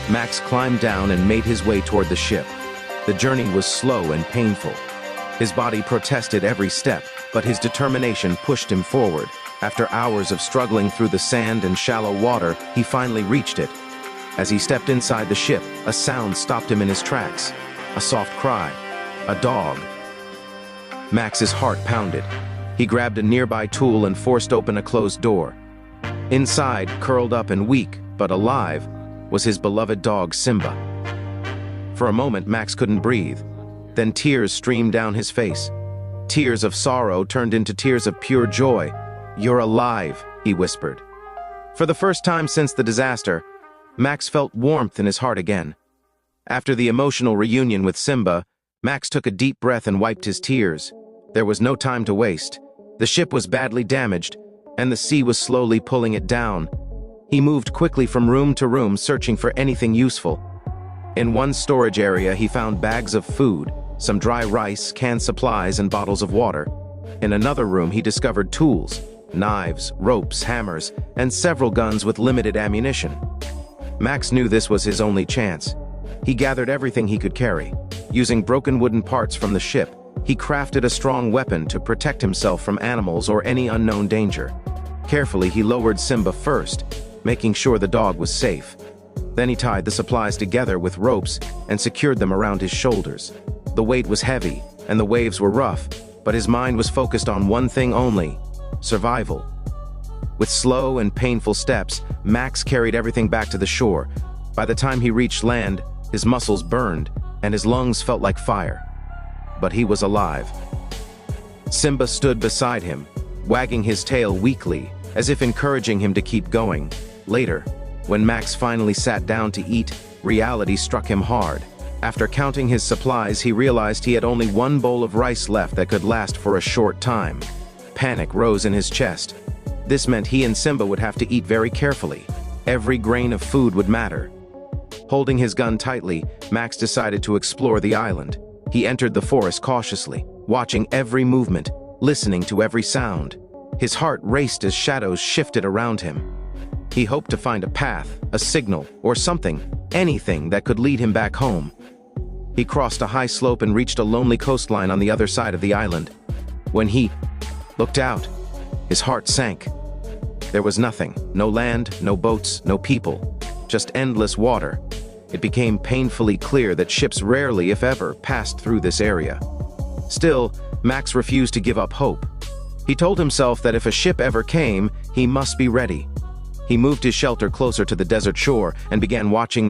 Max climbed down and made his way toward the ship. The journey was slow and painful. His body protested every step, but his determination pushed him forward. After hours of struggling through the sand and shallow water, he finally reached it. As he stepped inside the ship, a sound stopped him in his tracks. A soft cry. A dog. Max's heart pounded. He grabbed a nearby tool and forced open a closed door. Inside, curled up and weak, but alive, was his beloved dog, Simba. For a moment, Max couldn't breathe. Then tears streamed down his face. Tears of sorrow turned into tears of pure joy. "You're alive," he whispered. For the first time since the disaster, Max felt warmth in his heart again. After the emotional reunion with Simba, Max took a deep breath and wiped his tears. There was no time to waste. The ship was badly damaged, and the sea was slowly pulling it down. He moved quickly from room to room, searching for anything useful. In one storage area, he found bags of food, some dry rice, canned supplies, and bottles of water. In another room, he discovered tools, knives, ropes, hammers, and several guns with limited ammunition. Max knew this was his only chance. He gathered everything he could carry. Using broken wooden parts from the ship, he crafted a strong weapon to protect himself from animals or any unknown danger. Carefully, he lowered Simba first, making sure the dog was safe. Then he tied the supplies together with ropes and secured them around his shoulders. The weight was heavy, and the waves were rough, but his mind was focused on one thing only: survival. With slow and painful steps, Max carried everything back to the shore. By the time he reached land, his muscles burned, and his lungs felt like fire. But he was alive. Simba stood beside him, wagging his tail weakly, as if encouraging him to keep going. Later, when Max finally sat down to eat, reality struck him hard. After counting his supplies, he realized he had only one bowl of rice left that could last for a short time. Panic rose in his chest. This meant he and Simba would have to eat very carefully. Every grain of food would matter. Holding his gun tightly, Max decided to explore the island. He entered the forest cautiously, watching every movement, listening to every sound. His heart raced as shadows shifted around him. He hoped to find a path, a signal, or something, anything that could lead him back home. He crossed a high slope and reached a lonely coastline on the other side of the island. When he looked out, his heart sank. There was nothing, no land, no boats, no people, just endless water. It became painfully clear that ships rarely, if ever, passed through this area. Still, Max refused to give up hope. He told himself that if a ship ever came, he must be ready. He moved his shelter closer to the desert shore and began watching